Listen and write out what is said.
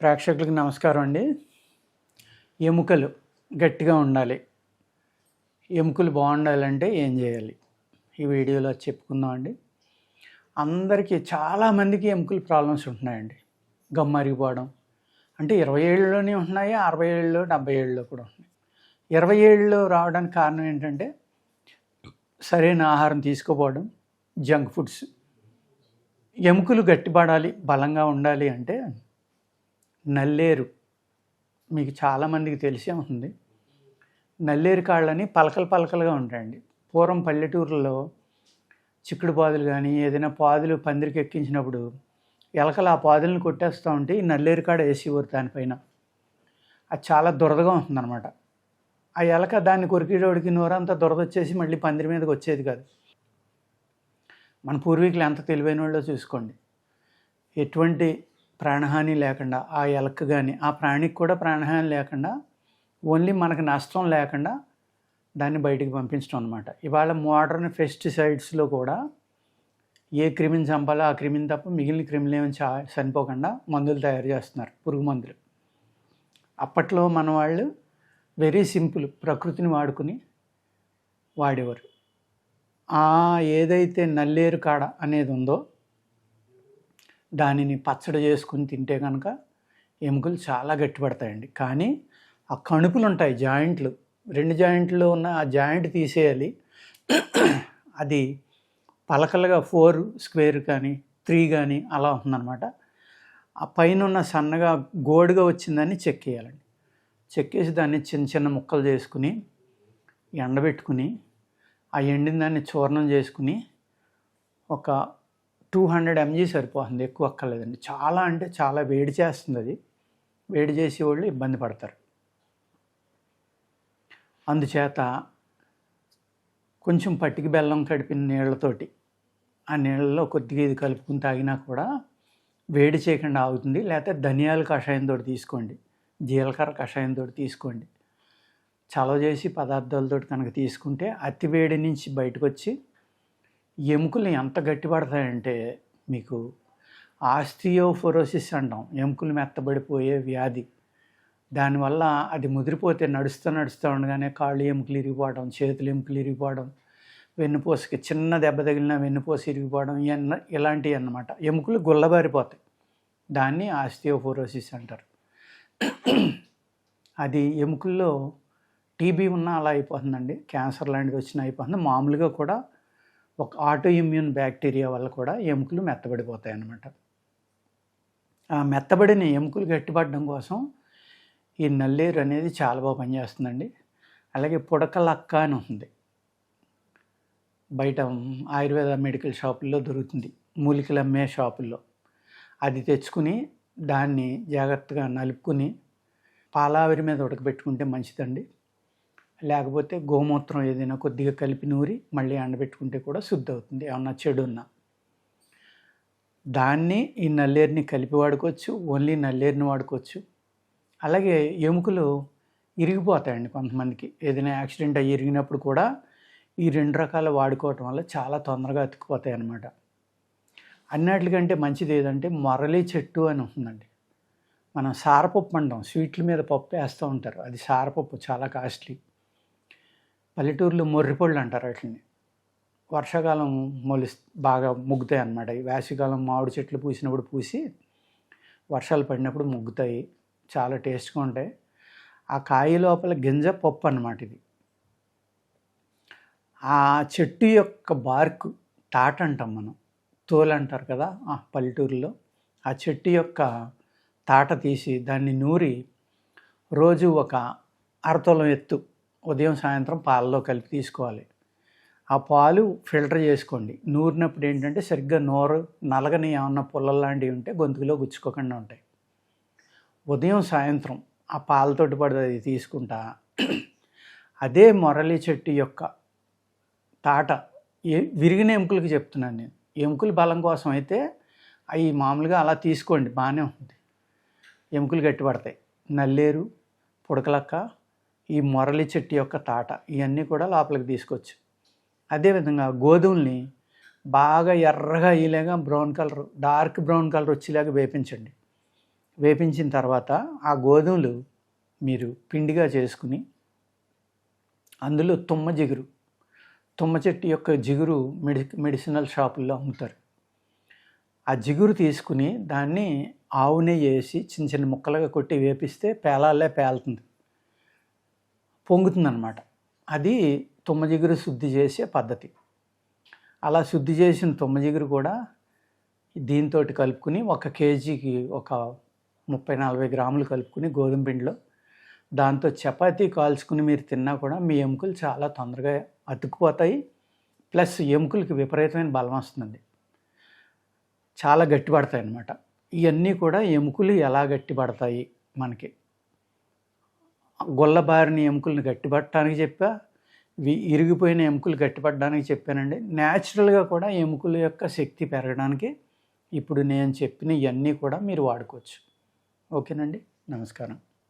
ప్రేక్షకులకు నమస్కారం అండి. ఎముకలు గట్టిగా ఉండాలి, ఎముకలు బాగుండాలంటే ఏం చేయాలి, ఈ వీడియోలో చెప్పుకుందాం అండి. అందరికీ చాలామందికి ఎముకలు ప్రాబ్లమ్స్ ఉంటున్నాయండి. గమ్ము అరిగిపోవడం అంటే 20 ఏళ్ళలోనే ఉంటున్నాయి, 60 ఏళ్ళలో 70 ఏళ్ళలో కూడా ఉంటున్నాయి. 20 ఏళ్ళలో రావడానికి కారణం ఏంటంటే సరైన ఆహారం తీసుకోపోవడం, జంక్ ఫుడ్స్. ఎముకలు గట్టిపడాలి, బలంగా ఉండాలి అంటే నల్లేరు మీకు చాలామందికి తెలిసే ఉంటుంది. నల్లేరు కాళ్ళని పలకలు పలకలుగా ఉంటాయండి. పూర్వం పల్లెటూరులో చిక్కుడు పాదులు కానీ ఏదైనా పాదులు పందిరికి ఎక్కించినప్పుడు ఎలకలు ఆ పాదులను కొట్టేస్తూ ఉంటే ఈ నల్లేరు కాడ వేసేవారు దానిపైన. అది చాలా దురదగా ఉంటుందన్నమాట. ఆ ఎలక దాన్ని కొరికేటోడికి నోరంతా దురద వచ్చేసి మళ్ళీ పందిరి మీదకి వచ్చేది కాదు. మన పూర్వీకులు ఎంత తెలివైన వాళ్ళో చూసుకోండి. ఎటువంటి ప్రాణహాని లేకుండా ఆ ఎలక కానీ ఆ ప్రాణికి కూడా ప్రాణహాని లేకుండా, ఓన్లీ మనకు నష్టం లేకుండా దాన్ని బయటికి పంపించడం అనమాట. ఇవాళ మోడర్న్ పెస్టిసైడ్స్లో కూడా ఏ క్రిమిని చంపాలో ఆ క్రిమిని తప్ప మిగిలిన క్రిములు ఏమి చనిపోకుండా మందులు తయారు చేస్తున్నారు, పురుగు మందులు. అప్పట్లో మన వాళ్ళు వెరీ సింపుల్, ప్రకృతిని వాడుకుని వాడేవారు. ఏదైతే నల్లేరు కాడ అనేది ఉందో దానిని పచ్చడి చేసుకుని తింటే కనుక ఎముకలు చాలా గట్టిపడతాయండి. కానీ ఆ కణుపులు ఉంటాయి, జాయింట్లు, 2 జాయింట్లో ఉన్న ఆ జాయింట్ తీసేయాలి. అది పలకలుగా 4 స్క్వేర్ కానీ 3 కానీ అలా ఉంటుందన్నమాట. ఆ పైన ఉన్న సన్నగా గోడుగా వచ్చిందని చెక్కేయాలండి. చెక్కేసి దాన్ని చిన్న చిన్న ముక్కలు చేసుకుని ఎండబెట్టుకుని ఆ ఎండిన దాన్ని చూర్ణం చేసుకుని ఒక 200 mg సరిపోతుంది, ఎక్కువ అక్కర్లేదండి. చాలా అంటే చాలా వేడి చేస్తుంది. అది వేడి చేసే వాళ్ళు ఇబ్బంది పడతారు. అందుచేత కొంచెం పట్టిక బెల్లం కడిపిన నీళ్ళతోటి ఆ నీళ్ళలో కొద్దిగా ఇది కలుపుకుని తాగినా కూడా వేడి చేయకుండా ఆగుతుంది. లేకపోతే ధనియాల కషాయంతో తీసుకోండి, జీలకర్ర కషాయంతో తీసుకోండి. చలవ చేసి పదార్థాలతో కనుక తీసుకుంటే అతి వేడి నుంచి బయటకు వచ్చి ఎముకలు ఎంత గట్టిపడతాయంటే మీకు ఆస్టియోపోరోసిస్ అంటాం, ఎముకలు మెత్తబడిపోయే వ్యాధి. దానివల్ల అది ముదిరిపోతే నడుస్తూ ఉండగానే కాళ్ళు ఎముకలు ఇరిగిపోవడం, చేతులు ఎముకలు ఇరిగిపోవడం, వెన్నుపూసకి చిన్న దెబ్బ తగిలిన వెన్నుపూస ఇరిగిపోవడం, ఇలాంటివి అన్నమాట. ఎముకలు గుల్లబారిపోతాయి. దాన్ని ఆస్టియోపోరోసిస్ అంటారు. అది ఎముకల్లో టీబీ ఉన్నా అలా అయిపోతుందండి, క్యాన్సర్ లాంటిది వచ్చినా అయిపోతుంది. మామూలుగా కూడా ఒక ఆటో ఇమ్యూన్ బ్యాక్టీరియా వల్ల కూడా ఎముకలు మెత్తబడిపోతాయి అన్నమాట. ఆ మెత్తబడిన ఎముకలు గట్టిపడడం కోసం ఈ నల్లేరు అనేది చాలా బాగా పనిచేస్తుందండి. అలాగే పుడకలక్క అని ఉంది, బయట ఆయుర్వేద మెడికల్ షాపుల్లో దొరుకుతుంది, మూలికలు అమ్మే షాపుల్లో. అది తెచ్చుకుని దాన్ని జాగ్రత్తగా నలుపుకుని పాలావిరి మీద ఉడకబెట్టుకుంటే మంచిదండి. లేకపోతే గోమూత్రం ఏదైనా కొద్దిగా కలిపి నూరి మళ్ళీ ఎండబెట్టుకుంటే కూడా శుద్ధి అవుతుంది, ఏమన్నా చెడు ఉన్నా. దాన్ని ఈ నల్లేరుని కలిపి వాడుకోవచ్చు, ఓన్లీ నల్లేరుని వాడుకోవచ్చు. అలాగే ఎముకలు ఇరిగిపోతాయండి కొంతమందికి, ఏదైనా యాక్సిడెంట్ అయ్యి ఇరిగినప్పుడు కూడా ఈ 2 రకాలు వాడుకోవటం వల్ల చాలా తొందరగా అతుక్కుపోతాయి అన్నమాట. అన్నిటికంటే మంచిది ఏదంటే మొరలి చెట్టు అని ఉంటుందండి. మనం సారపప్పు అంటాం, స్వీట్ల మీద పప్పు వేస్తూ ఉంటారు, అది సారపప్పు, చాలా కాస్ట్లీ. పల్లెటూరులో మొర్రిపళ్ళు అంటారు వాటిని. వర్షాకాలం బాగా ముగ్గుతాయి అన్నమాట. ఈ వేసవికాలం మామిడి చెట్లు పూసినప్పుడు పూసి వర్షాలు పడినప్పుడు ముగ్గుతాయి, చాలా టేస్ట్గా ఉంటాయి. ఆ కాయ లోపల గింజ పప్పు అన్నమాట ఇది. ఆ చెట్టు యొక్క బార్కు తాట అంటాం మనం, తోలు అంటారు కదా పల్లెటూరులో. ఆ చెట్టు యొక్క తాట తీసి దాన్ని నూరి రోజు ఒక అరతొలం ఎత్తు ఉదయం సాయంత్రం పాలలో కలిపి తీసుకోవాలి. ఆ పాలు ఫిల్టర్ చేసుకోండి. నూరినప్పుడు ఏంటంటే సరిగ్గా నోరు నలగని ఏమన్నా పుల్లలు లాంటివి ఉంటే గొంతుకులో గుచ్చుకోకుండా ఉంటాయి. ఉదయం సాయంత్రం ఆ పాలతోటి పడి తీసుకుంటా అదే మొరలి చెట్టు యొక్క తాట విరిగిన ఎముకలకి చెప్తున్నాను నేను. ఎముకలు బలం కోసం అయితే అవి మామూలుగా అలా తీసుకోండి, బాగానే ఉంటుంది, ఎముకలు గట్టిపడతాయి. నల్లేరు, పుడకలక్క, ఈ మొరలి చెట్టు యొక్క తాట, ఇవన్నీ కూడా లోపలికి తీసుకోవచ్చు. అదేవిధంగా గోధుమల్ని బాగా ఎర్రగా అయ్యేలాగా brown colour, dark brown colour వచ్చేలాగా వేపించండి. వేపించిన తర్వాత ఆ గోధుమలు మీరు పిండిగా చేసుకుని అందులో తుమ్మ చెట్టు యొక్క జిగురు మెడిసినల్ షాపుల్లో అమ్ముతారు. ఆ జిగురు తీసుకుని దాన్ని ఆవు నెయ్యి వేసి చిన్న చిన్న ముక్కలుగా కొట్టి వేపిస్తే పేలాలే పేలుతుంది, పొంగుతుందన్నమాట. అది తుమ్మ జిగురు శుద్ధి చేసే పద్ధతి. అలా శుద్ధి చేసిన తుమ్మ జిగురు కూడా దీంతో కలుపుకుని 1 కేజీకి ఒక 30-40 గ్రాములు కలుపుకుని గోధుమ పిండిలో దాంతో చపాతీ కాల్చుకుని మీరు తిన్నా కూడా మీ ఎముకలు చాలా తొందరగా అతుక్కుపోతాయి. ప్లస్ ఎముకలకి విపరీతమైన బలం వస్తుంది, చాలా గట్టిపడతాయి అన్నమాట. ఇవన్నీ కూడా ఎముకలు ఎలా గట్టిపడతాయి, మనకి గొల్లబారిన ఎముకలను గట్టిపడటానికి చెప్పా, ఇరిగిపోయిన ఎముకలు గట్టిపడడానికి చెప్పానండి. న్యాచురల్గా కూడా ఎముకల యొక్క శక్తి పెరగడానికి ఇప్పుడు నేను చెప్పిన ఇవన్నీ కూడా మీరు వాడుకోవచ్చు. ఓకేనండి, నమస్కారం.